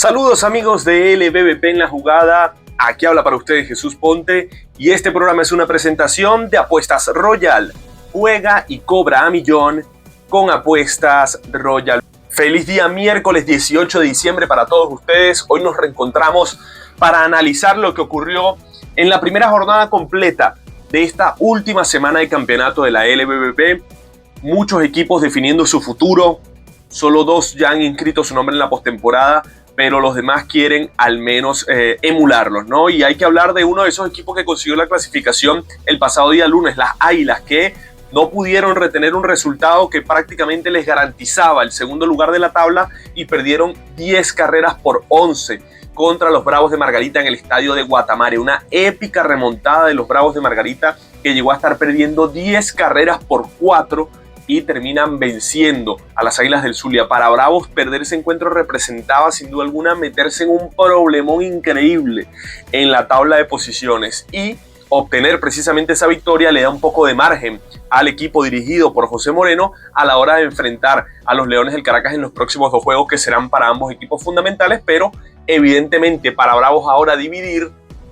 Saludos amigos de LBBP en la jugada, aquí habla para ustedes Jesús Ponte y este programa es una presentación de Apuestas Royal. Juega y cobra a millón con Apuestas Royal. Feliz día miércoles 18 de diciembre para todos ustedes. Hoy nos reencontramos para analizar lo que ocurrió en la primera jornada completa de esta última semana de campeonato de la LBBP. Muchos equipos definiendo su futuro, solo 2 ya han inscrito su nombre en la postemporada, pero los demás quieren al menos emularlos, ¿no? Y hay que hablar de uno de esos equipos que consiguió la clasificación el pasado día lunes, las Águilas, que no pudieron retener un resultado que prácticamente les garantizaba el segundo lugar de la tabla y perdieron 10 carreras por 11 contra los Bravos de Margarita en el estadio de Guatamare. Una épica remontada de los Bravos de Margarita que llegó a estar perdiendo 10 carreras por 4 y terminan venciendo a las Águilas del Zulia. Para Bravos, perder ese encuentro representaba sin duda alguna meterse en un problemón increíble en la tabla de posiciones, y obtener precisamente esa victoria le da un poco de margen al equipo dirigido por José Moreno a la hora de enfrentar a los Leones del Caracas en los próximos 2 juegos que serán para ambos equipos fundamentales. Pero evidentemente para Bravos ahora dividir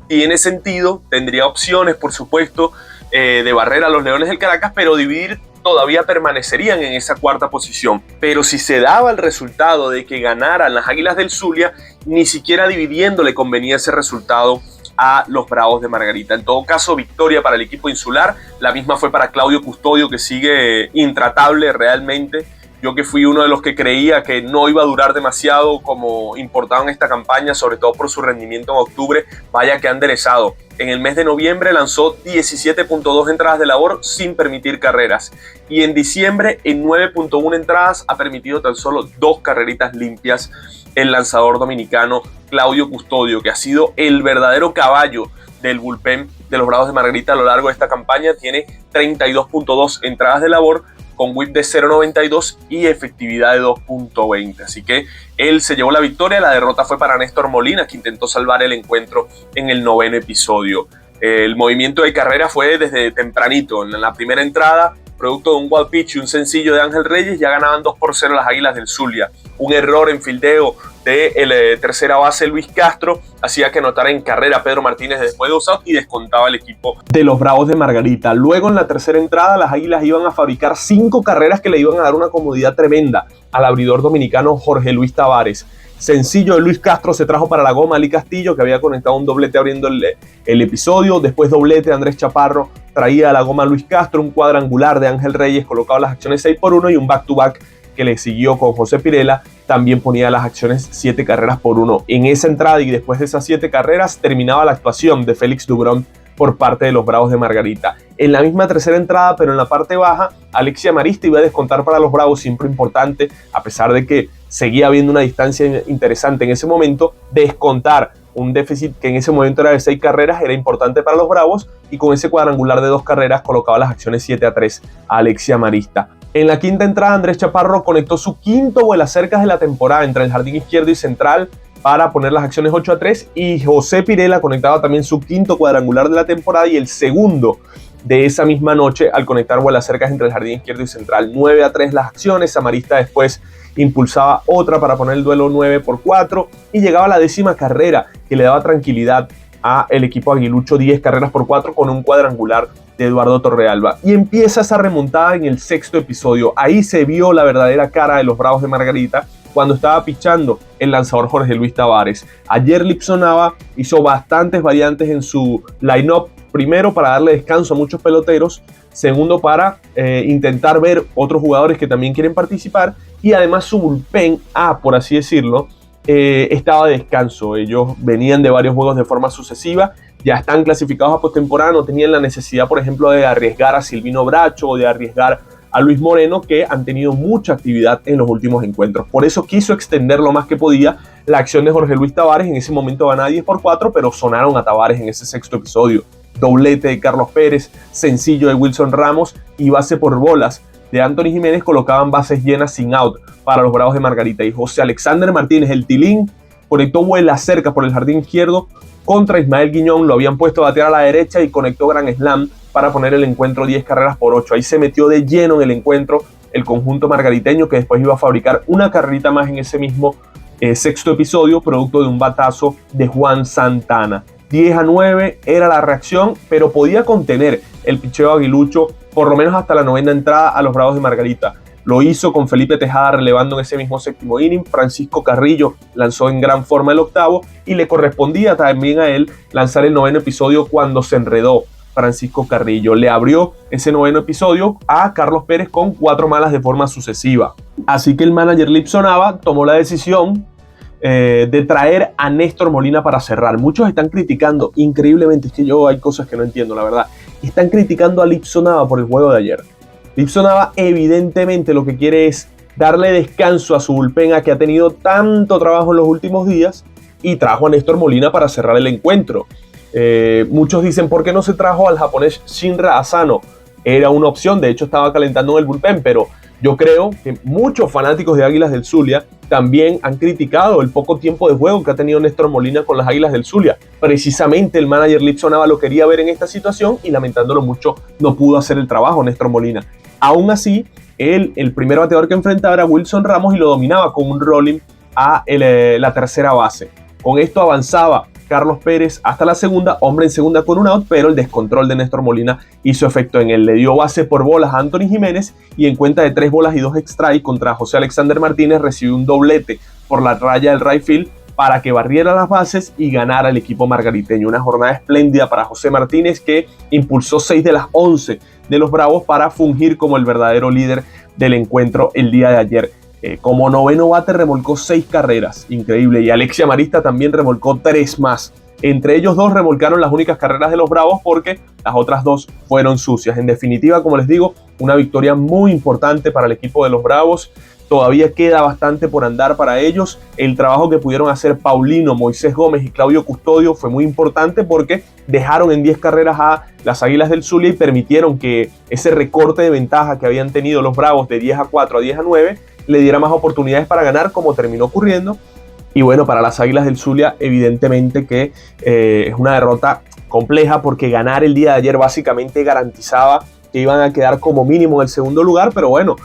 tiene sentido, tendría opciones por supuesto de barrer a los Leones del Caracas, pero dividir todavía permanecerían en esa cuarta posición. Pero si se daba el resultado de que ganaran las Águilas del Zulia, ni siquiera dividiendo le convenía ese resultado a los Bravos de Margarita. En todo caso, victoria para el equipo insular. La misma fue para Claudio Custodio, que sigue intratable realmente. Yo que fui uno de los que creía que no iba a durar demasiado como importado en esta campaña, sobre todo por su rendimiento en octubre, vaya que ha enderezado. En el mes de noviembre lanzó 17.2 entradas de labor sin permitir carreras. Y en diciembre, en 9.1 entradas, ha permitido tan solo 2 carreritas limpias el lanzador dominicano Claudio Custodio, que ha sido el verdadero caballo del bullpen de los Bravos de Margarita a lo largo de esta campaña. Tiene 32.2 entradas de labor, con whip de 0.92 y efectividad de 2.20. Así que él se llevó la victoria. La derrota fue para Néstor Molina, que intentó salvar el encuentro en el 9º episodio. El movimiento de carrera fue desde tempranito. En la primera entrada, producto de un wild pitch y un sencillo de Ángel Reyes, ya ganaban 2-0 las Águilas del Zulia. Un error en fildeo de tercera base Luis Castro hacía que anotara en carrera Pedro Martínez después de 2 outs y descontaba el equipo de los Bravos de Margarita. Luego, en la tercera entrada, las Águilas iban a fabricar 5 carreras que le iban a dar una comodidad tremenda al abridor dominicano Jorge Luis Tavares. Sencillo de Luis Castro se trajo para la goma Ali Castillo, que había conectado un doblete abriendo el episodio. Después doblete de Andrés Chaparro traía a la goma Luis Castro. Un cuadrangular de Ángel Reyes colocaba las acciones 6-1 y un back-to-back que le siguió con José Pirela también ponía las acciones 7 carreras por 1. En esa entrada y después de esas 7 carreras terminaba la actuación de Félix Dubrón por parte de los Bravos de Margarita. En la misma tercera entrada, pero en la parte baja, Alexia Marista iba a descontar para los Bravos, siempre importante, a pesar de que seguía habiendo una distancia interesante en ese momento. Descontar un déficit que en ese momento era de 6 carreras era importante para los Bravos, y con ese cuadrangular de 2 carreras colocaba las acciones 7-3 a Alexia Marista. En la quinta entrada, Andrés Chaparro conectó su quinto vuelacercas de la temporada entre el jardín izquierdo y central para poner las acciones 8-3, y José Pirela conectaba también su quinto cuadrangular de la temporada y el segundo de esa misma noche al conectar vuelacercas entre el jardín izquierdo y central. 9-3 las acciones. Amarista después impulsaba otra para poner el duelo 9-4 y llegaba a la 10ª carrera que le daba tranquilidad a el equipo aguilucho, 10 carreras por 4 con un cuadrangular de Eduardo Torrealba. Y empieza esa remontada en el 6º episodio. Ahí se vio la verdadera cara de los Bravos de Margarita cuando estaba pichando el lanzador Jorge Luis Tavares. Ayer Lipson Nava hizo bastantes variantes en su line-up. Primero, para darle descanso a muchos peloteros. Segundo, para intentar ver otros jugadores que también quieren participar. Y además su bullpen por así decirlo, estaba de descanso. Ellos venían de varios juegos de forma sucesiva, ya están clasificados a postemporada, no tenían la necesidad, por ejemplo, de arriesgar a Silvino Bracho o de arriesgar a Luis Moreno, que han tenido mucha actividad en los últimos encuentros. Por eso quiso extender lo más que podía la acción de Jorge Luis Tavares. En ese momento ganaba 10-4, pero sonaron a Tavares en ese 6º episodio. Doblete de Carlos Pérez, sencillo de Wilson Ramos y base por bolas de Anthony Jiménez colocaban bases llenas sin out para los Bravos de Margarita. Y José Alexander Martínez, el Tilín, conectó vuela cerca por el jardín izquierdo contra Ismael Guiñón. Lo habían puesto a batear a la derecha y conectó Grand Slam para poner el encuentro 10 carreras por 8. Ahí se metió de lleno en el encuentro el conjunto margariteño, que después iba a fabricar una carrerita más en ese mismo sexto episodio, producto de un batazo de Juan Santana. 10-9 era la reacción, pero podía contener el picheo aguilucho por lo menos hasta la novena entrada a los Bravos de Margarita. Lo hizo con Felipe Tejada relevando en ese mismo séptimo inning. Francisco Carrillo lanzó en gran forma el octavo y le correspondía también a él lanzar el noveno episodio cuando se enredó Francisco Carrillo. Le abrió ese noveno episodio a Carlos Pérez con 4 malas de forma sucesiva. Así que el manager Lipson Nava tomó la decisión de traer a Néstor Molina para cerrar. Muchos están criticando, increíblemente, es que yo hay cosas que no entiendo, la verdad. Están criticando a Lipson Nava por el juego de ayer. Lipson Nava evidentemente lo que quiere es darle descanso a su bullpen, a que ha tenido tanto trabajo en los últimos días, y trajo a Néstor Molina para cerrar el encuentro. Muchos dicen, ¿por qué no se trajo al japonés Shinra Asano? Era una opción, de hecho estaba calentando en el bullpen, pero yo creo que muchos fanáticos de Águilas del Zulia también han criticado el poco tiempo de juego que ha tenido Néstor Molina con las Águilas del Zulia. Precisamente el manager Lipson Nava lo quería ver en esta situación y, lamentándolo mucho, no pudo hacer el trabajo Néstor Molina. Aún así, el primer bateador que enfrentaba era Wilson Ramos y lo dominaba con un rolling a la tercera base. Con esto avanzaba Carlos Pérez hasta la segunda, hombre en segunda con un out, pero el descontrol de Néstor Molina hizo efecto en él. Le dio base por bolas a Anthony Jiménez y en cuenta de 3 bolas y 2 strikes contra José Alexander Martínez recibió un doblete por la raya del right field para que barriera las bases y ganara el equipo margariteño. Una jornada espléndida para José Martínez, que impulsó 6 de las 11 de los Bravos para fungir como el verdadero líder del encuentro el día de ayer. Como noveno bate remolcó 6 carreras, increíble, y Alexia Marista también remolcó 3 más. Entre ellos 2 remolcaron las únicas carreras de los Bravos porque las otras 2 fueron sucias. En definitiva, como les digo, una victoria muy importante para el equipo de los Bravos. Todavía queda bastante por andar para ellos. El trabajo que pudieron hacer Paulino, Moisés Gómez y Claudio Custodio fue muy importante porque dejaron en 10 carreras a las Águilas del Zulia y permitieron que ese recorte de ventaja que habían tenido los Bravos de 10-4 a 10-9 le diera más oportunidades para ganar, como terminó ocurriendo. Y bueno, para las Águilas del Zulia, evidentemente que es una derrota compleja porque ganar el día de ayer básicamente garantizaba que iban a quedar como mínimo en el segundo lugar, pero bueno,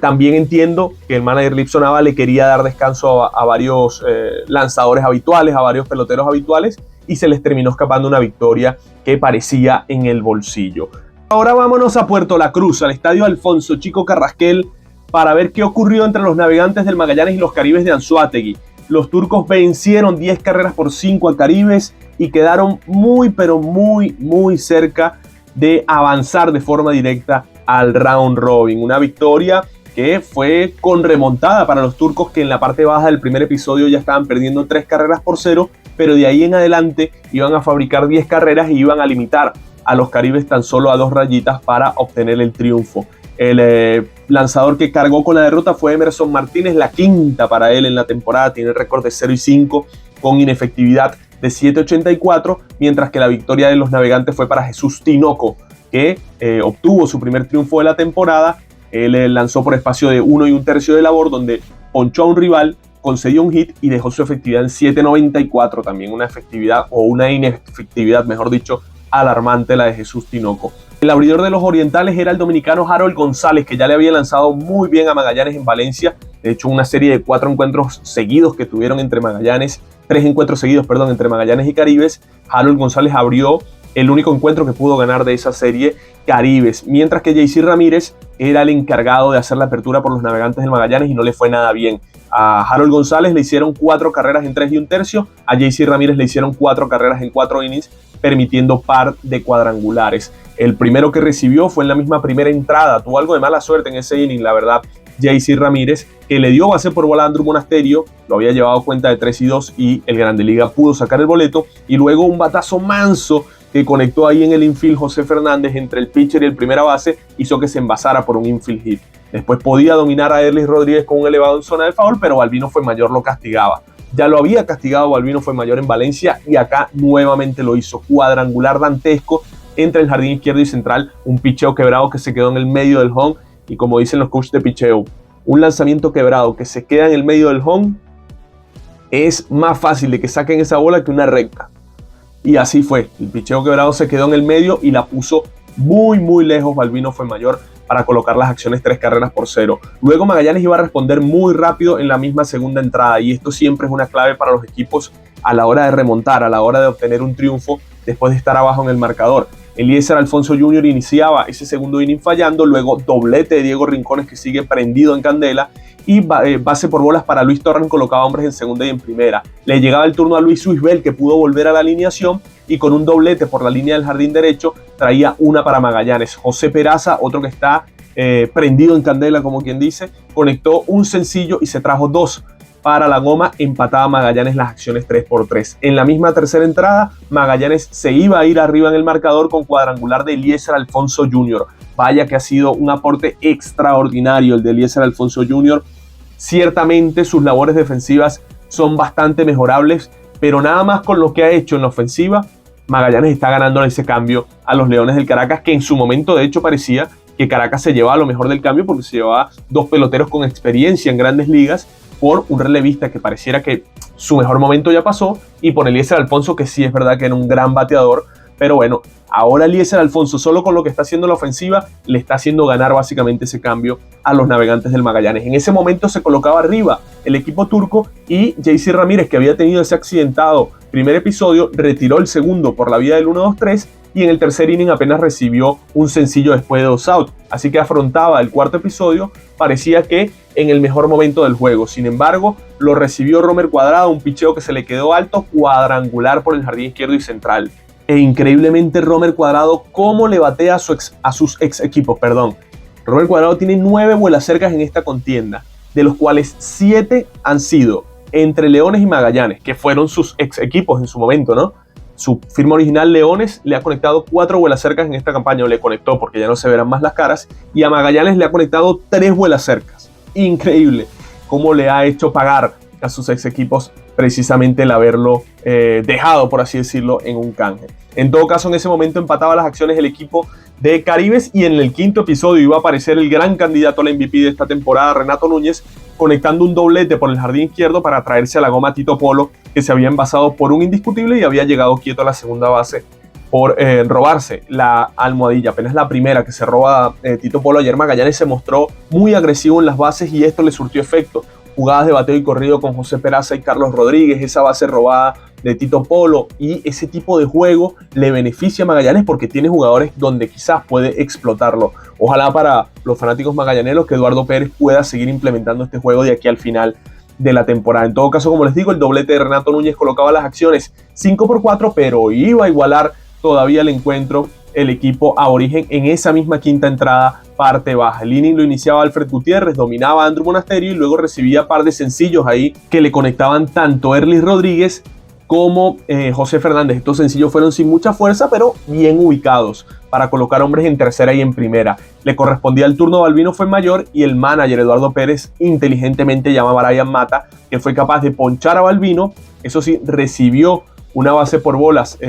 también entiendo que el manager Lipson Nava le quería dar descanso a varios lanzadores habituales, a varios peloteros habituales, y se les terminó escapando una victoria que parecía en el bolsillo. Ahora vámonos a Puerto La Cruz, al estadio Alfonso Chico Carrasquel, para ver qué ocurrió entre los Navegantes del Magallanes y los Caribes de Anzoátegui. Los turcos vencieron 10 carreras por 5 a Caribes y quedaron muy cerca de avanzar de forma directa al round robin. Una victoria que fue con remontada para los turcos, que en la parte baja del primer episodio ya estaban perdiendo 3 carreras por 0, pero de ahí en adelante iban a fabricar 10 carreras y iban a limitar a los Caribes tan solo a 2 rayitas para obtener el triunfo. El lanzador que cargó con la derrota fue Emerson Martínez, la quinta para él en la temporada, tiene el récord de 0-5 con inefectividad de 7.84, mientras que la victoria de los Navegantes fue para Jesús Tinoco, que obtuvo su primer triunfo de la temporada. Él lanzó por espacio de 1 1/3 de labor, donde ponchó a un rival, concedió un hit y dejó su efectividad en 7.94, también una efectividad, o una inefectividad, mejor dicho, alarmante la de Jesús Tinoco. El abridor de los orientales era el dominicano Harold González, que ya le había lanzado muy bien a Magallanes en Valencia. De hecho, una serie de 4 encuentros seguidos que tuvieron entre Magallanes, 3 encuentros seguidos, perdón, entre Magallanes y Caribes. Harold González abrió el único encuentro que pudo ganar de esa serie, Caribes, mientras que JC Ramírez era el encargado de hacer la apertura por los Navegantes del Magallanes y no le fue nada bien. A Harold González le hicieron 4 carreras en 3 1/3, a JC Ramírez le hicieron 4 carreras en 4 innings, permitiendo par de cuadrangulares. El primero que recibió fue en la misma primera entrada, tuvo algo de mala suerte en ese inning, la verdad, JC Ramírez, que le dio base por bola a Andrew Monasterio, lo había llevado cuenta de 3-2 y el Grande Liga pudo sacar el boleto, y luego un batazo manso que conectó ahí en el infield José Fernández entre el pitcher y el primera base, hizo que se envasara por un infield hit. Después podía dominar a Erlis Rodríguez con un elevado en zona de foul, pero Balbino Fuenmayor lo castigaba. Ya lo había castigado Balbino Fuenmayor en Valencia y acá nuevamente lo hizo. Cuadrangular dantesco entre el jardín izquierdo y central, un picheo quebrado que se quedó en el medio del home, y como dicen los coaches de picheo, un lanzamiento quebrado que se queda en el medio del home es más fácil de que saquen esa bola que una recta. Y así fue, el picheo quebrado se quedó en el medio y la puso muy lejos Balbino Fuenmayor para colocar las acciones 3 carreras por 0. Luego Magallanes iba a responder muy rápido en la misma segunda entrada, y esto siempre es una clave para los equipos a la hora de remontar, a la hora de obtener un triunfo después de estar abajo en el marcador. Eliezer Alfonso Jr. iniciaba ese segundo inning fallando, luego doblete de Diego Rincones, que sigue prendido en candela, y base por bolas para Luis Torren, colocaba hombres en segunda y en primera. Le llegaba el turno a Luis Suisbel, que pudo volver a la alineación, y con un doblete por la línea del jardín derecho traía una para Magallanes. José Peraza, otro que está prendido en candela, como quien dice, conectó un sencillo y se trajo 2 para la goma. Empataba Magallanes las acciones 3-3. En la misma tercera entrada, Magallanes se iba a ir arriba en el marcador con cuadrangular de Eliezer Alfonso Jr. Vaya que ha sido un aporte extraordinario el de Eliezer Alfonso Jr. Ciertamente sus labores defensivas son bastante mejorables, pero nada más con lo que ha hecho en la ofensiva, Magallanes está ganando ese cambio a los Leones del Caracas, que en su momento de hecho parecía que Caracas se llevaba lo mejor del cambio, porque se llevaba 2 peloteros con experiencia en grandes ligas por un relevista que pareciera que su mejor momento ya pasó, y por Eliezer Alfonso, que sí es verdad que era un gran bateador, pero bueno, ahora Eliezer Alfonso, solo con lo que está haciendo la ofensiva, le está haciendo ganar básicamente ese cambio a los Navegantes del Magallanes. En ese momento se colocaba arriba el equipo turco, y JC Ramírez, que había tenido ese accidentado primer episodio, retiró el segundo por la vía del 1-2-3, y en el tercer inning apenas recibió un sencillo después de 2 outs. Así que afrontaba el cuarto episodio, parecía que en el mejor momento del juego. Sin embargo, lo recibió Romer Cuadrado, un picheo que se le quedó alto, cuadrangular por el jardín izquierdo y central. E increíblemente Romer Cuadrado, cómo le batea a sus ex equipos. Romer Cuadrado tiene 9 vuelacercas en esta contienda, de los cuales 7 han sido entre Leones y Magallanes, que fueron sus ex equipos en su momento, ¿no? Su firma original, Leones, le ha conectado 4 vuelacercas en esta campaña, o le conectó porque ya no se verán más las caras, y a Magallanes le ha conectado 3 vuelacercas. Increíble cómo le ha hecho pagar a sus ex equipos precisamente el haberlo dejado, por así decirlo, en un canje. En todo caso, en ese momento empataba las acciones el equipo de Caribes, y en el quinto episodio iba a aparecer el gran candidato al MVP de esta temporada, Renato Núñez, conectando un doblete por el jardín izquierdo para traerse a la goma a Tito Polo, que se había envasado por un indiscutible y había llegado quieto a la segunda base por robarse la almohadilla. Apenas la primera que se roba Tito Polo. Ayer Magallanes se mostró muy agresivo en las bases, y esto le surtió efecto. Jugadas de bateo y corrido con José Peraza y Carlos Rodríguez, esa base robada de Tito Polo, y ese tipo de juego le beneficia a Magallanes porque tiene jugadores donde quizás puede explotarlo. Ojalá para los fanáticos magallaneros que Eduardo Pérez pueda seguir implementando este juego de aquí al final de la temporada. En todo caso, como les digo, el doblete de Renato Núñez colocaba las acciones 5-4, pero iba a igualar todavía el encuentro el equipo aborigen en esa misma quinta entrada, parte baja. El inning lo iniciaba Alfred Gutiérrez, dominaba a Andrew Monasterio, y luego recibía par de sencillos ahí que le conectaban tanto Erlis Rodríguez como José Fernández. Estos sencillos fueron sin mucha fuerza, pero bien ubicados para colocar hombres en tercera y en primera. Le correspondía el turno a Balbino Fuenmayor, y el manager Eduardo Pérez inteligentemente llama a Brian Mata, que fue capaz de ponchar a Balbino. Eso sí, recibió una base por bolas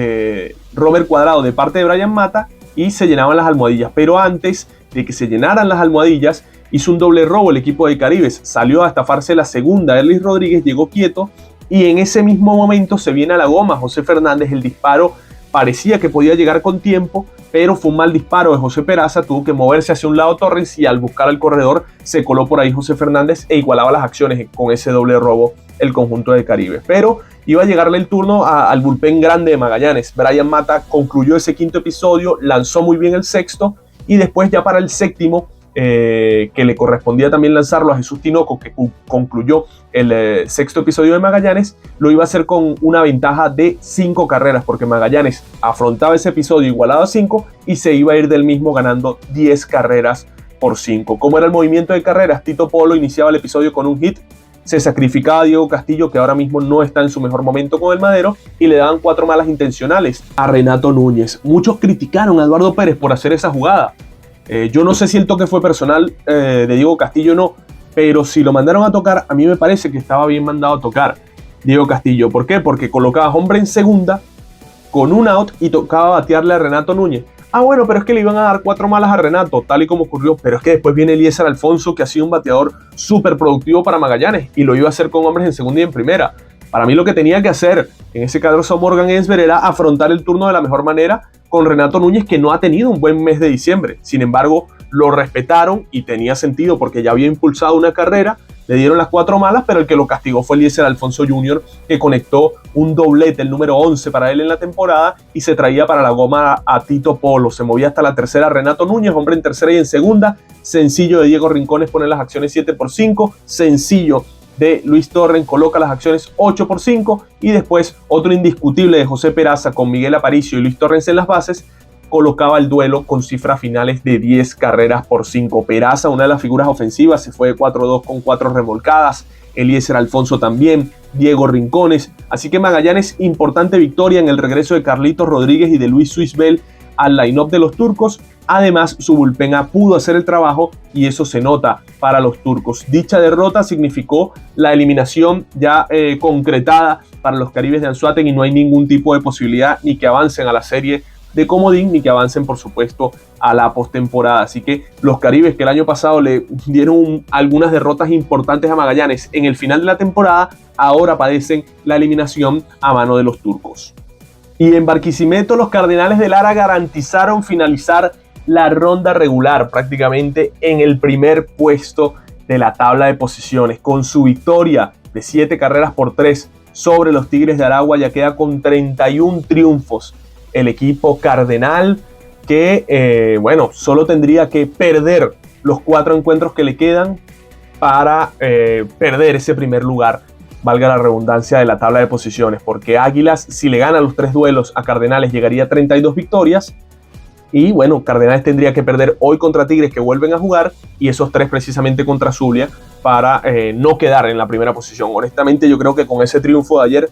Romer Cuadrado de parte de Brian Mata, y se llenaban las almohadillas. Pero antes de que se llenaran las almohadillas, hizo un doble robo el equipo de Caribes. Salió a estafarse la segunda, Erlis Rodríguez llegó quieto, y en ese mismo momento se viene a la goma José Fernández. El disparo parecía que podía llegar con tiempo, pero fue un mal disparo de José Peraza. Tuvo que moverse hacia un lado Torres, y al buscar al corredor se coló por ahí José Fernández, e igualaba las acciones con ese doble robo el conjunto de Caribe. Pero iba a llegarle el turno al bullpen grande de Magallanes. Brian Mata concluyó ese quinto episodio, lanzó muy bien el sexto, y después ya para el séptimo, que le correspondía también lanzarlo a Jesús Tinoco, que concluyó el sexto episodio de Magallanes, lo iba a hacer con una ventaja de 5 carreras, porque Magallanes afrontaba ese episodio igualado a 5 y se iba a ir del mismo ganando 10 carreras por 5. ¿Cómo era el movimiento de carreras? Tito Polo iniciaba el episodio con un hit, se sacrificaba a Diego Castillo, que ahora mismo no está en su mejor momento con el madero, y le daban 4 malas intencionales a Renato Núñez. Muchos criticaron a Eduardo Pérez por hacer esa jugada. Yo no sé si el toque fue personal de Diego Castillo o no, pero si lo mandaron a tocar, a mí me parece que estaba bien mandado a tocar Diego Castillo. ¿Por qué? Porque colocaba hombre en segunda con un out y tocaba batearle a Renato Núñez. Ah, bueno, pero es que le iban a dar 4 malas a Renato, tal y como ocurrió. Pero es que después viene Eliezer Alfonso, que ha sido un bateador súper productivo para Magallanes, y lo iba a hacer con hombres en segunda y en primera. Para mí lo que tenía que hacer en ese caso Morgan Ensver era afrontar el turno de la mejor manera con Renato Núñez, que no ha tenido un buen mes de diciembre. Sin embargo, lo respetaron y tenía sentido porque ya había impulsado una carrera. Le dieron las 4 malas, pero el que lo castigó fue Eliezer Alfonso Jr., que conectó un doblete, el número 11 para él en la temporada, y se traía para la goma a Tito Polo. Se movía hasta la tercera Renato Núñez, hombre en tercera y en segunda. Sencillo de Diego Rincones pone las acciones 7-5. Sencillo de Luis Torren coloca las acciones 8-5. Y después otro indiscutible de José Peraza con Miguel Aparicio y Luis Torrens en las bases colocaba el duelo con cifras finales de 10 carreras por 5. Peraza, una de las figuras ofensivas, se fue de 4-2 con 4 remolcadas. Eliezer Alfonso también, Diego Rincones. Así que Magallanes, importante victoria en el regreso de Carlitos Rodríguez y de Luis Suizbel al line-up de los turcos. Además, su bullpen pudo hacer el trabajo y eso se nota para los turcos. Dicha derrota significó la eliminación ya concretada para los Caribes de Anzoátegui y no hay ningún tipo de posibilidad ni que avancen a la serie de comodín ni que avancen, por supuesto, a la postemporada. Así que los Caribes, que el año pasado le dieron algunas derrotas importantes a Magallanes en el final de la temporada, ahora padecen la eliminación a mano de los turcos. Y en Barquisimeto, los Cardenales de Lara garantizaron finalizar la ronda regular prácticamente en el primer puesto de la tabla de posiciones. Con su victoria de 7-3 sobre los Tigres de Aragua, ya queda con 31 triunfos el equipo cardenal, que solo tendría que perder los 4 encuentros que le quedan para perder ese primer lugar, valga la redundancia, de la tabla de posiciones, porque Águilas, si le gana los 3 duelos a Cardenales, llegaría a 32 victorias, y Cardenales tendría que perder hoy contra Tigres, que vuelven a jugar, y esos 3 precisamente contra Zulia, para no quedar en la primera posición. Honestamente, yo creo que con ese triunfo de ayer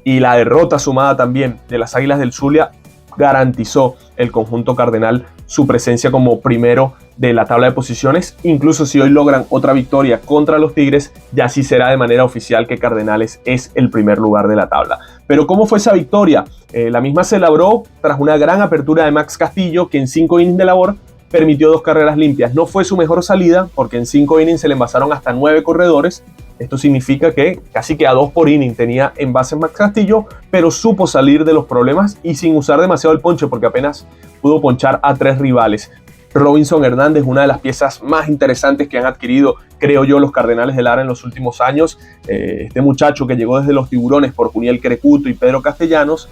y la derrota sumada también de las Águilas del Zulia, garantizó el conjunto cardenal su presencia como primero de la tabla de posiciones. Incluso si hoy logran otra victoria contra los Tigres, ya sí será de manera oficial que Cardenales es el primer lugar de la tabla. Pero ¿cómo fue esa victoria? La misma se labró tras una gran apertura de Max Castillo, que en 5 innings de labor permitió 2 carreras limpias. No fue su mejor salida, porque en 5 innings se le envasaron hasta 9 corredores. Esto significa que casi que a 2 por inning tenía en base Max Castillo, pero supo salir de los problemas y sin usar demasiado el ponche, porque apenas pudo ponchar a 3 rivales. Robinson Hernández, una de las piezas más interesantes que han adquirido, creo yo, los Cardenales de Lara en los últimos años. Este muchacho que llegó desde los Tiburones por Juniel Crecuto y Pedro Castellanos,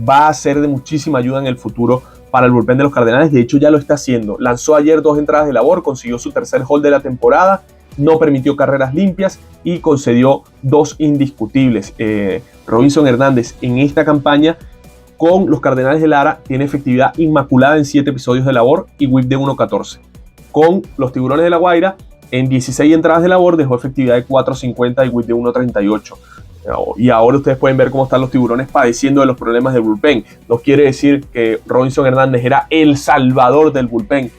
va a ser de muchísima ayuda en el futuro para el bullpen de los Cardenales. De hecho, ya lo está haciendo. Lanzó ayer 2 entradas de labor, consiguió su tercer hold de la temporada, no permitió carreras limpias y concedió 2 indiscutibles. Robinson Hernández en esta campaña con los Cardenales de Lara tiene efectividad inmaculada en 7 episodios de labor y whip de 1.14. Con los Tiburones de La Guaira, en 16 entradas de labor dejó efectividad de 4.50 y whip de 1.38. Y ahora ustedes pueden ver cómo están los Tiburones padeciendo de los problemas del bullpen. No quiere decir que Robinson Hernández era el salvador del bullpen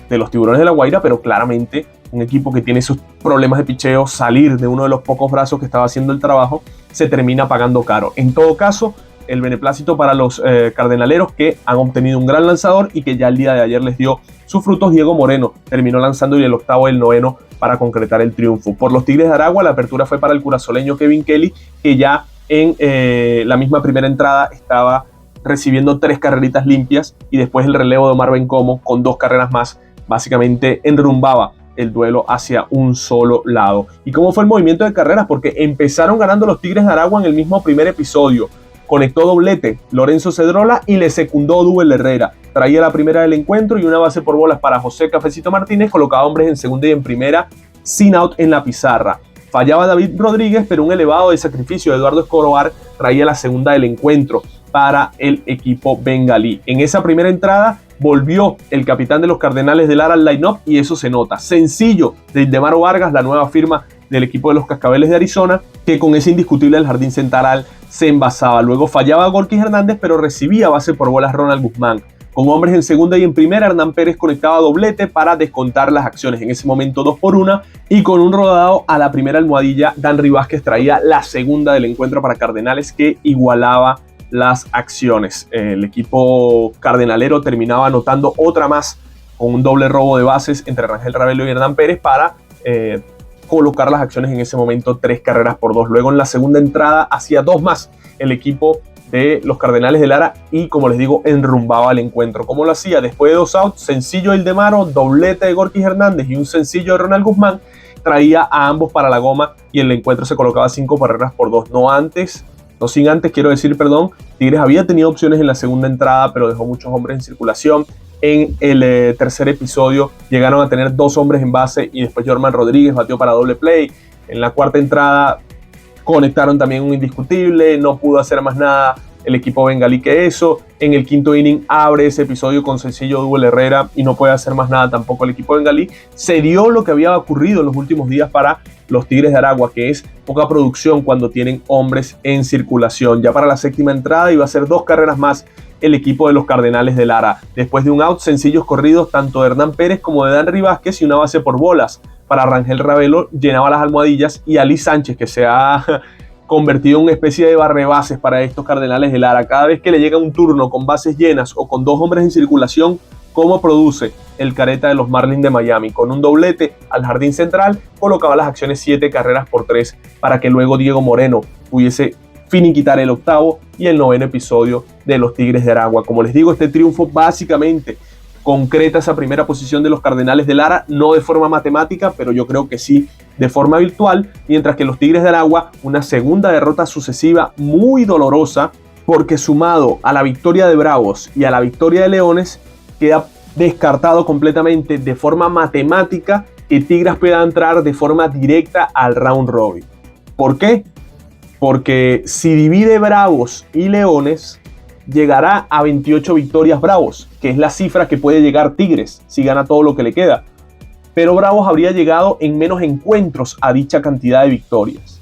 de los Tiburones de La Guaira, pero claramente un equipo que tiene esos problemas de picheo, salir de uno de los pocos brazos que estaba haciendo el trabajo, se termina pagando caro. En todo caso, el beneplácito para los cardenaleros, que han obtenido un gran lanzador y que ya el día de ayer les dio sus frutos. Diego Moreno terminó lanzando y el octavo y el noveno para concretar el triunfo. Por los Tigres de Aragua, la apertura fue para el curazoleño Kevin Kelly, que ya en la misma primera entrada estaba recibiendo 3 carreritas limpias, y después el relevo de Omar Bencomo con 2 carreras más básicamente enrumbaba el duelo hacia un solo lado. ¿Y cómo fue el movimiento de carreras? Porque empezaron ganando los Tigres de Aragua en el mismo primer episodio. Conectó doblete Lorenzo Cedrola y le secundó Dubel Herrera. Traía la primera del encuentro y una base por bolas para José Cafecito Martínez. Colocaba hombres en segunda y en primera, sin out en la pizarra. Fallaba David Rodríguez, pero un elevado de sacrificio de Eduardo Escobar traía la segunda del encuentro para el equipo bengalí. En esa primera entrada volvió el capitán de los Cardenales de Lara al line-up y eso se nota. Sencillo de Ildemaro Vargas, la nueva firma del equipo de los Cascabeles de Arizona, que con ese indiscutible del jardín central se envasaba. Luego fallaba Gorkis Hernández, pero recibía base por bolas Ronald Guzmán. Con hombres en segunda y en primera, Hernán Pérez conectaba doblete para descontar las acciones. En ese momento 2-1, y con un rodado a la primera almohadilla, Danry Vázquez traía la segunda del encuentro para Cardenales, que igualaba las acciones. El equipo cardenalero terminaba anotando otra más con un doble robo de bases entre Rangel Ravelo y Hernán Pérez para colocar las acciones en ese momento 3 carreras por 2. Luego en la segunda entrada hacía 2 más el equipo de los Cardenales de Lara y, como les digo, enrumbaba el encuentro. ¿Cómo lo hacía? Después de 2 outs, sencillo de Ildemaro, doblete de Gorky Hernández y un sencillo de Ronald Guzmán, traía a ambos para la goma y el encuentro se colocaba 5 carreras por 2. No sin antes, Tigres había tenido opciones en la segunda entrada, pero dejó muchos hombres en circulación. En el tercer episodio llegaron a tener 2 hombres en base y después Jorman Rodríguez batió para doble play. En la cuarta entrada conectaron también un indiscutible, no pudo hacer más nada el equipo bengalí que eso. En el quinto inning abre ese episodio con sencillo Duel Herrera y no puede hacer más nada tampoco el equipo bengalí. Se dio lo que había ocurrido en los últimos días para los Tigres de Aragua, que es poca producción cuando tienen hombres en circulación. Ya para la séptima entrada iba a ser 2 carreras más el equipo de los Cardenales de Lara. Después de un out, sencillos corridos tanto de Hernán Pérez como de Danry Vázquez y una base por bolas para Rangel Ravelo, llenaba las almohadillas, y Ali Sánchez, que se ha convertido en una especie de barrebases para estos Cardenales de Lara. Cada vez que le llega un turno con bases llenas o con 2 hombres en circulación, ¿cómo produce el careta de los Marlins de Miami? Con un doblete al jardín central, colocaba las acciones 7 carreras por 3 para que luego Diego Moreno pudiese finiquitar el octavo y el noveno episodio de los Tigres de Aragua. Como les digo, este triunfo básicamente concreta esa primera posición de los Cardenales de Lara, no de forma matemática, pero yo creo que sí de forma virtual, mientras que los Tigres de Aragua, una segunda derrota sucesiva muy dolorosa, porque sumado a la victoria de Bravos y a la victoria de Leones, queda descartado completamente de forma matemática que Tigres pueda entrar de forma directa al round robin. ¿Por qué? Porque si divide Bravos y Leones, llegará a 28 victorias Bravos, que es la cifra que puede llegar Tigres si gana todo lo que le queda. Pero Bravos habría llegado en menos encuentros a dicha cantidad de victorias.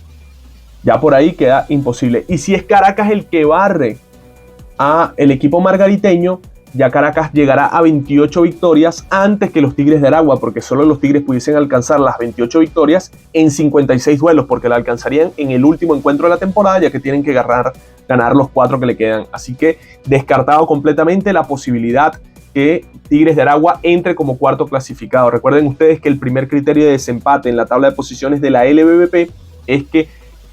Ya por ahí queda imposible. Y si es Caracas el que barre a el equipo margariteño, ya Caracas llegará a 28 victorias antes que los Tigres de Aragua, porque solo los Tigres pudiesen alcanzar las 28 victorias en 56 duelos, porque la alcanzarían en el último encuentro de la temporada, ya que tienen que ganar los 4 que le quedan. Así que descartado completamente la posibilidad que Tigres de Aragua entre como cuarto clasificado. Recuerden ustedes que el primer criterio de desempate en la tabla de posiciones de la LBBP es que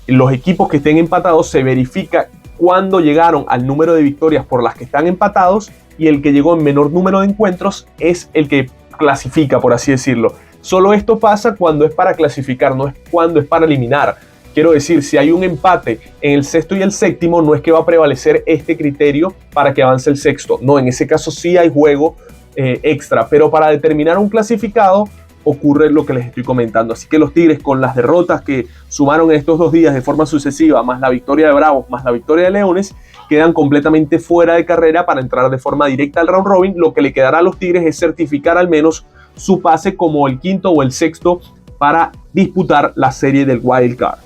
los equipos que estén empatados se verifica cuándo llegaron al número de victorias por las que están empatados, y el que llegó en menor número de encuentros es el que clasifica, por así decirlo. Solo esto pasa cuando es para clasificar, no es cuando es para eliminar. Quiero decir, si hay un empate en el sexto y el séptimo, no es que va a prevalecer este criterio para que avance el sexto. No, en ese caso sí hay juego extra, pero para determinar un clasificado ocurre lo que les estoy comentando. Así que los Tigres, con las derrotas que sumaron en estos 2 días de forma sucesiva, más la victoria de Bravos, más la victoria de Leones, quedan completamente fuera de carrera para entrar de forma directa al round robin. Lo que le quedará a los Tigres es certificar al menos su pase como el quinto o el sexto para disputar la serie del Wild Card.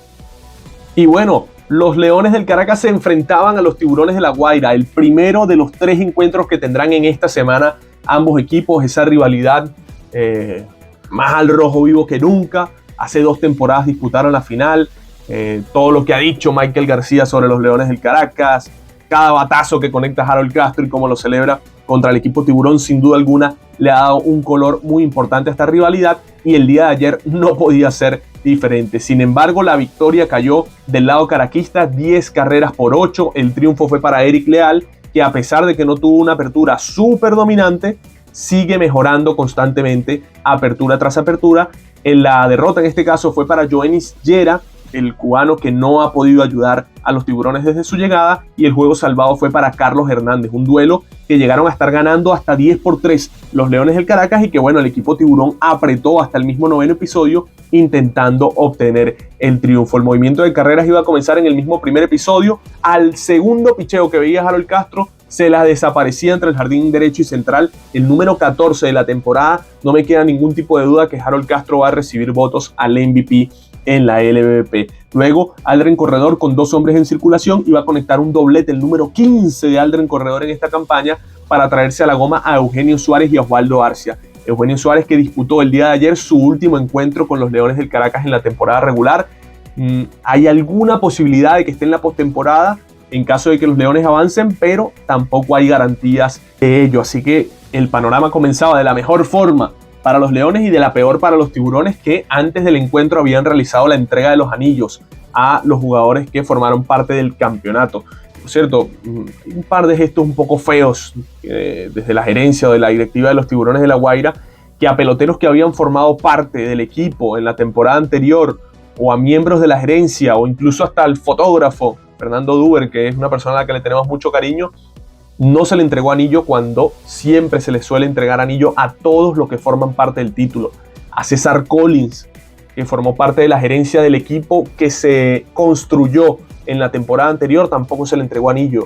Y bueno, los Leones del Caracas se enfrentaban a los Tiburones de La Guaira, el primero de los 3 encuentros que tendrán en esta semana ambos equipos. Esa rivalidad más al rojo vivo que nunca. Hace 2 temporadas disputaron la final. Todo lo que ha dicho Michael García sobre los Leones del Caracas, cada batazo que conecta a Harold Castro y cómo lo celebra contra el equipo Tiburón, sin duda alguna le ha dado un color muy importante a esta rivalidad, y el día de ayer no podía ser diferente. Sin embargo, la victoria cayó del lado caraquista, 10 carreras por 8. El triunfo fue para Eric Leal, que a pesar de que no tuvo una apertura súper dominante, sigue mejorando constantemente apertura tras apertura. En la derrota en este caso fue para Joenis Llera, el cubano que no ha podido ayudar a los Tiburones desde su llegada, y el juego salvado fue para Carlos Hernández, un duelo que llegaron a estar ganando hasta 10-3 los Leones del Caracas, y que bueno, el equipo Tiburón apretó hasta el mismo noveno episodio intentando obtener el triunfo. El movimiento de carreras iba a comenzar en el mismo primer episodio. Al segundo picheo que veía Harold Castro, se la desaparecía entre el jardín derecho y central, el número 14 de la temporada. No me queda ningún tipo de duda que Harold Castro va a recibir votos al MVP en la LBBP. Luego, Aldren Corredor, con 2 hombres en circulación, iba a conectar un doblete, el número 15 de Aldren Corredor en esta campaña, para traerse a la goma a Eugenio Suárez y a Osvaldo Arcia. Eugenio Suárez, que disputó el día de ayer su último encuentro con los Leones del Caracas en la temporada regular. Hay alguna posibilidad de que esté en la postemporada en caso de que los Leones avancen, pero tampoco hay garantías de ello. Así que el panorama comenzaba de la mejor forma para los Leones y de la peor para los Tiburones, que antes del encuentro habían realizado la entrega de los anillos a los jugadores que formaron parte del campeonato. Por cierto, un par de gestos un poco feos desde la gerencia o de la directiva de los Tiburones de La Guaira, que a peloteros que habían formado parte del equipo en la temporada anterior, o a miembros de la gerencia, o incluso hasta al fotógrafo Fernando Duber, que es una persona a la que le tenemos mucho cariño, no se le entregó anillo, cuando siempre se le suele entregar anillo a todos los que forman parte del título. A César Collins, que formó parte de la gerencia del equipo que se construyó en la temporada anterior, tampoco se le entregó anillo.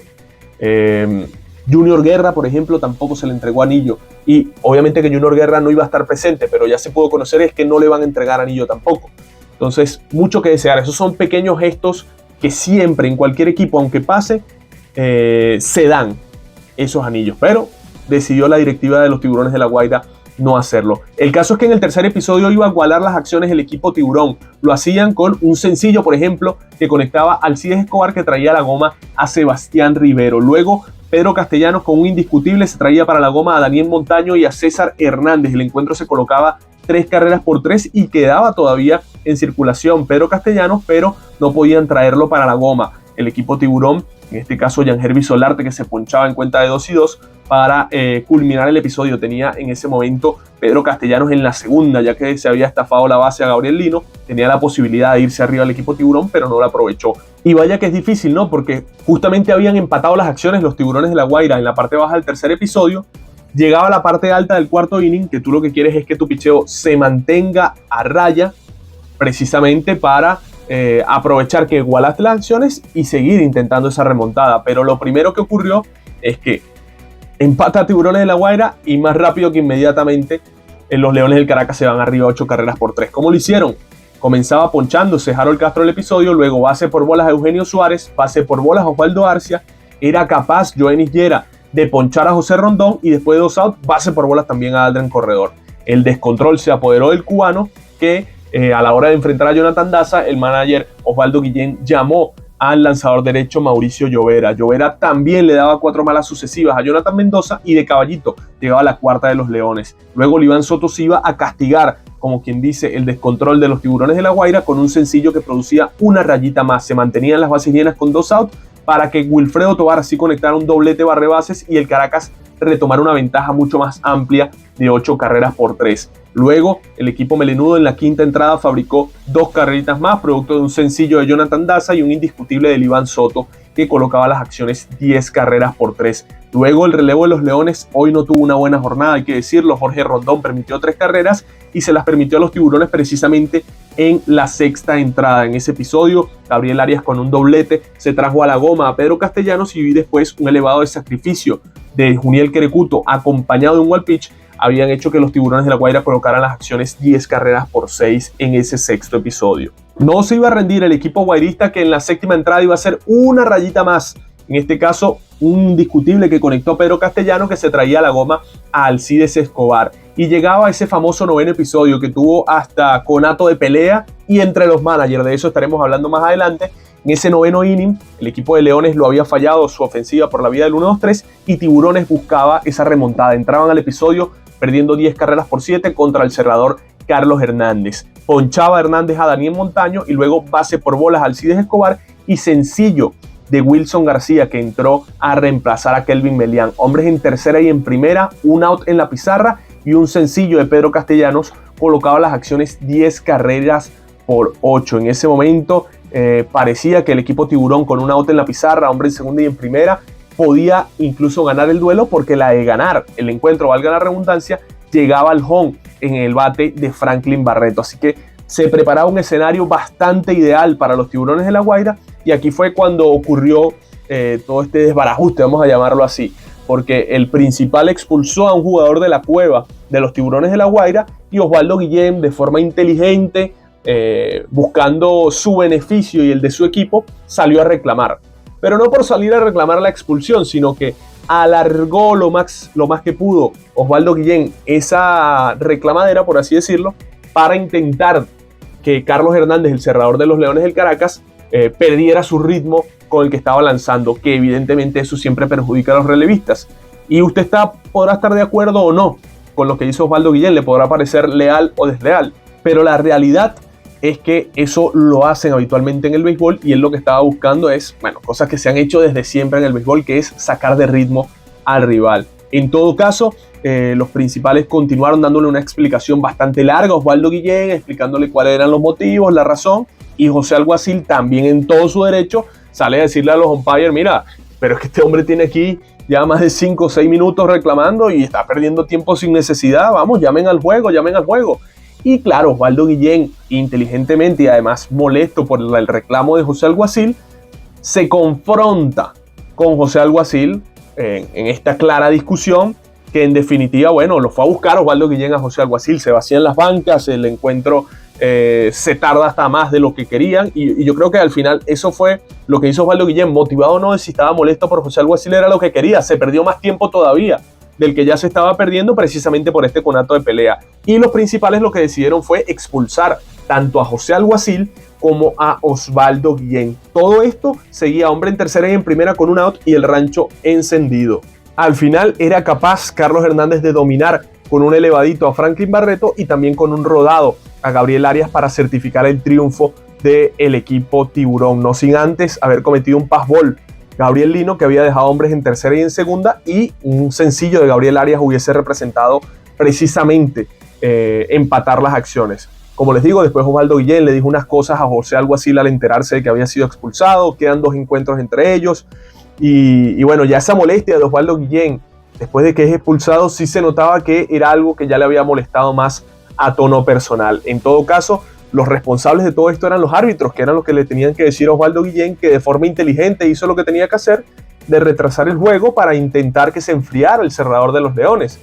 Junior Guerra, por ejemplo, tampoco se le entregó anillo. Y obviamente que Junior Guerra no iba a estar presente, pero ya se pudo conocer es que no le van a entregar anillo tampoco. Entonces, mucho que desear. Esos son pequeños gestos que siempre en cualquier equipo, aunque pase, se dan esos anillos. Pero decidió la directiva de los Tiburones de La Guaira no hacerlo. El caso es que en el tercer episodio iba a igualar las acciones del equipo Tiburón. Lo hacían con un sencillo, por ejemplo, que conectaba a Alcides Escobar, que traía la goma a Sebastián Rivero. Luego, Pedro Castellanos, con un indiscutible, se traía para la goma a Daniel Montaño y a César Hernández. El encuentro se colocaba 3 carreras por 3 y quedaba todavía en circulación Pedro Castellanos, pero no podían traerlo para la goma. El equipo Tiburón, en este caso Yangervis Solarte, que se ponchaba en cuenta de 2-2 para culminar el episodio. Tenía en ese momento Pedro Castellanos en la segunda, ya que se había estafado la base a Gabriel Lino. Tenía la posibilidad de irse arriba al equipo Tiburón, pero no la aprovechó. Y vaya que es difícil, ¿no? Porque justamente habían empatado las acciones los Tiburones de La Guaira en la parte baja del tercer episodio. Llegaba a la parte alta del cuarto inning, que tú lo que quieres es que tu picheo se mantenga a raya, precisamente para aprovechar que igualaste las acciones y seguir intentando esa remontada. Pero lo primero que ocurrió es que empata a Tiburones de La Guaira y más rápido que inmediatamente los Leones del Caracas se van arriba 8 carreras por 3. ¿Cómo lo hicieron? Comenzaba ponchándose Harold Castro el episodio, luego base por bolas a Eugenio Suárez, base por bolas a Osvaldo Arcia. Era capaz Joenis Llera de ponchar a José Rondón y después de 2 outs, base por bolas también a Aldrin Corredor. El descontrol se apoderó del cubano, que a la hora de enfrentar a Jonathan Daza, el manager Osvaldo Guillén llamó al lanzador derecho Mauricio Llovera. Llovera también le daba 4 malas sucesivas a Jonathan Mendoza y de caballito llegaba a la cuarta de los Leones. Luego Oliván Soto se iba a castigar, como quien dice, el descontrol de los Tiburones de La Guaira con un sencillo que producía una rayita más. Se mantenían las bases llenas con 2 outs para que Wilfredo Tovar así conectara un doblete barrebases y el Caracas retomara una ventaja mucho más amplia de 8 carreras por 3. Luego, el equipo melenudo en la quinta entrada fabricó 2 carreritas más, producto de un sencillo de Jonathan Daza y un indiscutible de Oliván Soto, que colocaba las acciones 10 carreras por 3. Luego, el relevo de los Leones hoy no tuvo una buena jornada, hay que decirlo. Jorge Rondón permitió 3 carreras y se las permitió a los Tiburones precisamente en la sexta entrada. En ese episodio, Gabriel Arias con un doblete se trajo a la goma a Pedro Castellanos y después un elevado de sacrificio de Juniel Querecuto acompañado de un wild pitch habían hecho que los Tiburones de La Guaira colocaran las acciones 10 carreras por 6 en ese sexto episodio. No se iba a rendir el equipo guairista, que en la séptima entrada iba a ser una rayita más. En este caso, un indiscutible que conectó a Pedro Castellano, que se traía la goma a Alcides Escobar. Y llegaba ese famoso noveno episodio que tuvo hasta conato de pelea y entre los managers. De eso estaremos hablando más adelante. En ese noveno inning, el equipo de Leones lo había fallado su ofensiva por la vía del 1-2-3 y Tiburones buscaba esa remontada. Entraban al episodio perdiendo 10 carreras por 7 contra el cerrador Carlos Hernández. Ponchaba Hernández a Daniel Montaño y luego base por bolas a Alcides Escobar y sencillo de Wilson García, que entró a reemplazar a Kelvin Melián. Hombres en tercera y en primera, un out en la pizarra y un sencillo de Pedro Castellanos colocaba las acciones 10 carreras por 8. En ese momento parecía que el equipo Tiburón, con un out en la pizarra, hombre en segunda y en primera, podía incluso ganar el duelo, porque la de ganar el encuentro, valga la redundancia, llegaba al home en el bate de Franklin Barreto. Así que se preparaba un escenario bastante ideal para los Tiburones de La Guaira, y aquí fue cuando ocurrió todo este desbarajuste, vamos a llamarlo así, porque el principal expulsó a un jugador de la cueva de los Tiburones de La Guaira y Osvaldo Guillén, de forma inteligente, buscando su beneficio y el de su equipo, salió a reclamar. Pero no por salir a reclamar la expulsión, sino que alargó lo más que pudo Osvaldo Guillén esa reclamadera, por así decirlo, para intentar que Carlos Hernández, el cerrador de los Leones del Caracas, perdiera su ritmo con el que estaba lanzando, que evidentemente eso siempre perjudica a los relevistas. Y usted podrá estar de acuerdo o no, con lo que hizo Osvaldo Guillén le podrá parecer leal o desleal, pero la realidad es que eso lo hacen habitualmente en el béisbol y él lo que estaba buscando es, bueno, cosas que se han hecho desde siempre en el béisbol, que es sacar de ritmo al rival. En todo caso, los principales continuaron dándole una explicación bastante larga a Osvaldo Guillén, explicándole cuáles eran los motivos, la razón, y José Alguacil también en todo su derecho sale a decirle a los umpires, mira, pero es que este hombre tiene aquí ya más de 5 o 6 minutos reclamando y está perdiendo tiempo sin necesidad, vamos, llamen al juego. Y claro, Osvaldo Guillén, inteligentemente y además molesto por el reclamo de José Alguacil, se confronta con José Alguacil en esta clara discusión que en definitiva, bueno, lo fue a buscar Osvaldo Guillén a José Alguacil, se vacían las bancas, el encuentro se tarda hasta más de lo que querían y yo creo que al final eso fue lo que hizo Osvaldo Guillén, motivado no de si estaba molesto por José Alguacil, era lo que quería, se perdió más tiempo todavía del que ya se estaba perdiendo precisamente por este conato de pelea. Y los principales lo que decidieron fue expulsar tanto a José Alguacil como a Osvaldo Guillén. Todo esto seguía hombre en tercera y en primera con un out y el rancho encendido. Al final era capaz Carlos Hernández de dominar con un elevadito a Franklin Barreto y también con un rodado a Gabriel Arias para certificar el triunfo del equipo Tiburón, no sin antes haber cometido un passball Gabriel Lino, que había dejado hombres en tercera y en segunda, y un sencillo de Gabriel Arias hubiese representado precisamente empatar las acciones. Como les digo, después Osvaldo Guillén le dijo unas cosas a José Alguacil al enterarse de que había sido expulsado, quedan 2 encuentros entre ellos, y bueno, ya esa molestia de Osvaldo Guillén, después de que es expulsado, sí se notaba que era algo que ya le había molestado más a tono personal. En todo caso, los responsables de todo esto eran los árbitros, que eran los que le tenían que decir a Osvaldo Guillén que de forma inteligente hizo lo que tenía que hacer, de retrasar el juego para intentar que se enfriara el cerrador de los Leones.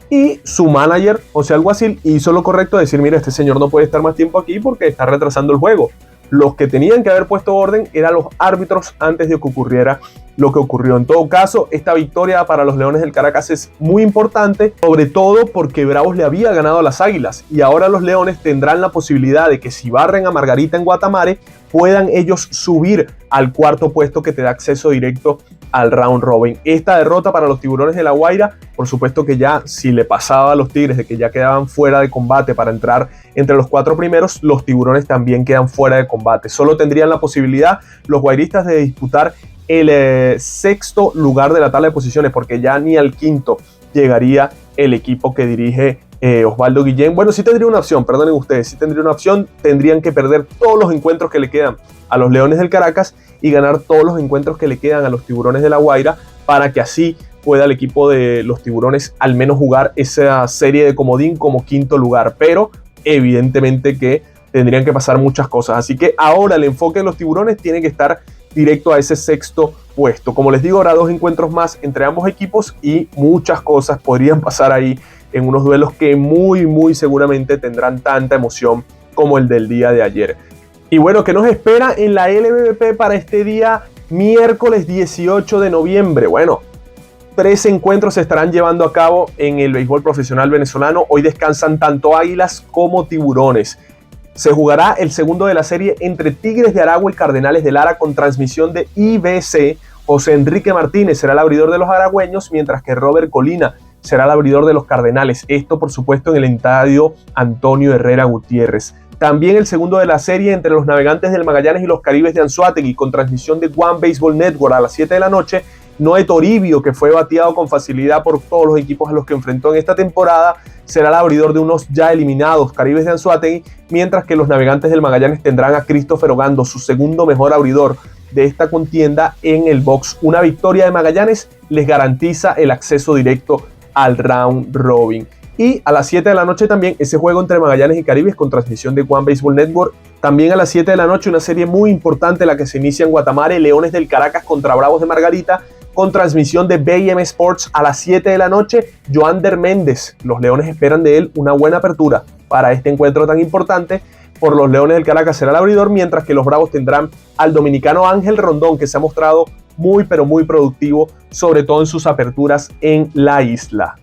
Y su manager, José Alguacil, hizo lo correcto de decir, mira, este señor no puede estar más tiempo aquí porque está retrasando el juego. Los que tenían que haber puesto orden eran los árbitros antes de que ocurriera lo que ocurrió. En todo caso, esta victoria para los Leones del Caracas es muy importante, sobre todo porque Bravos le había ganado a las Águilas y ahora los Leones tendrán la posibilidad de que si barren a Margarita en Guatamare, puedan ellos subir al 4º puesto que te da acceso directo al round robin. Esta derrota para los Tiburones de La Guaira, por supuesto que ya si le pasaba a los Tigres de que ya quedaban fuera de combate para entrar entre los 4 primeros, los Tiburones también quedan fuera de combate. Solo tendrían la posibilidad los guairistas de disputar el 6º lugar de la tabla de posiciones, porque ya ni al 5º llegaría el equipo que dirige Osvaldo Guillén. Bueno, sí tendría una opción, perdonen ustedes, sí tendría una opción, tendrían que perder todos los encuentros que le quedan a los Leones del Caracas y ganar todos los encuentros que le quedan a los Tiburones de La Guaira, para que así pueda el equipo de los Tiburones al menos jugar esa serie de comodín como 5º lugar, pero evidentemente que tendrían que pasar muchas cosas, así que ahora el enfoque de los Tiburones tiene que estar directo a ese 6º puesto. Como les digo, habrá 2 encuentros más entre ambos equipos y muchas cosas podrían pasar ahí en unos duelos que muy seguramente tendrán tanta emoción como el del día de ayer. Y bueno, ¿qué nos espera en la LVP para este día miércoles 18 de noviembre? Bueno, 3 encuentros se estarán llevando a cabo en el béisbol profesional venezolano. Hoy descansan tanto Águilas como Tiburones. Se jugará el segundo de la serie entre Tigres de Aragua y Cardenales de Lara con transmisión de IBC. José Enrique Martínez será el abridor de los aragüeños, mientras que Robert Colina será el abridor de los Cardenales. Esto, por supuesto, en el estadio Antonio Herrera Gutiérrez. También el segundo de la serie entre los Navegantes del Magallanes y los Caribes de Anzoátegui con transmisión de One Baseball Network a las 7 de la noche. Noé Toribio, que fue bateado con facilidad por todos los equipos a los que enfrentó en esta temporada, será el abridor de unos ya eliminados Caribes de Anzoátegui, mientras que los Navegantes del Magallanes tendrán a Christopher Ogando, su segundo mejor abridor de esta contienda, en el box. Una victoria de Magallanes les garantiza el acceso directo al round robin. Y a las 7 de la noche también ese juego entre Magallanes y Caribes con transmisión de One Baseball Network. También a las 7 de la noche una serie muy importante, la que se inicia en Guatamare, Leones del Caracas contra Bravos de Margarita, con transmisión de BM Sports a las 7 de la noche. Joander Méndez, los Leones esperan de él una buena apertura para este encuentro tan importante. Por los Leones del Caracas será el abridor, mientras que los Bravos tendrán al dominicano Ángel Rondón, que se ha mostrado muy productivo, sobre todo en sus aperturas en la isla.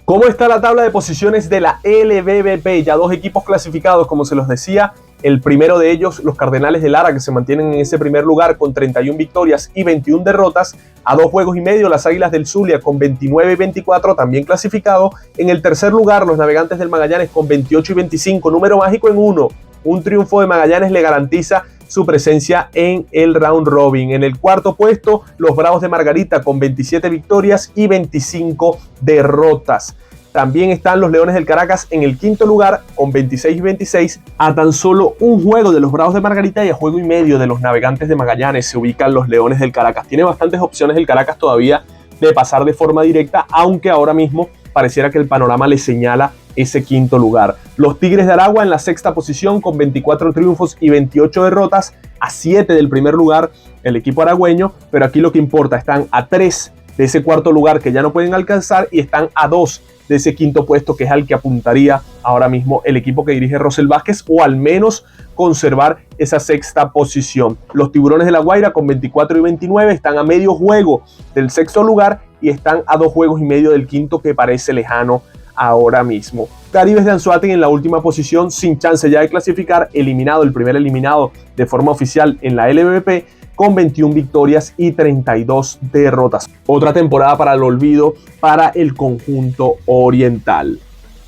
¿Cómo está la tabla de posiciones de la LVP? Ya 2 equipos clasificados, como se los decía, El primero de ellos, los Cardenales de Lara, que se mantienen en ese primer lugar con 31 victorias y 21 derrotas. A 2 juegos y medio, las Águilas del Zulia con 29 y 24, también clasificado. En el tercer lugar, los Navegantes del Magallanes con 28 y 25, número mágico en 1. Un triunfo de Magallanes le garantiza su presencia en el round robin. En el cuarto puesto, los Bravos de Margarita con 27 victorias y 25 derrotas. También están los Leones del Caracas en el quinto lugar con 26 y 26, a tan solo un juego de los Bravos de Margarita y a juego y medio de los Navegantes de Magallanes se ubican los Leones del Caracas. Tiene bastantes opciones el Caracas todavía de pasar de forma directa, aunque ahora mismo pareciera que el panorama le señala ese quinto lugar. Los Tigres de Aragua en la sexta posición con 24 triunfos y 28 derrotas, a 7 del primer lugar el equipo aragüeño, pero aquí lo que importa, están a 3 de ese cuarto lugar que ya no pueden alcanzar y están a 2 de ese quinto puesto que es al que apuntaría ahora mismo el equipo que dirige Rosel Vázquez, o al menos conservar esa sexta posición. Los Tiburones de La Guaira con 24 y 29 están a medio juego del sexto lugar y están a 2 juegos y medio del quinto, que parece lejano ahora mismo. Caribes de Anzoátegui en la última posición, sin chance ya de clasificar, eliminado, el primer eliminado de forma oficial en la LVP, con 21 victorias y 32 derrotas. Otra temporada para el olvido para el conjunto oriental.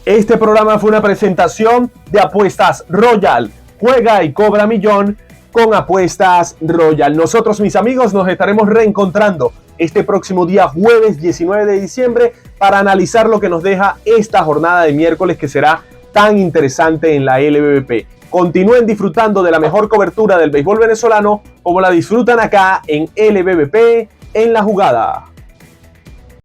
Este programa fue una presentación de Apuestas Royal. Juega y cobra millón con Apuestas Royal. Nosotros, mis amigos, nos estaremos reencontrando este próximo día jueves 19 de diciembre para analizar lo que nos deja esta jornada de miércoles, que será tan interesante en la LVP. Continúen disfrutando de la mejor cobertura del béisbol venezolano como la disfrutan acá en LVP en la jugada.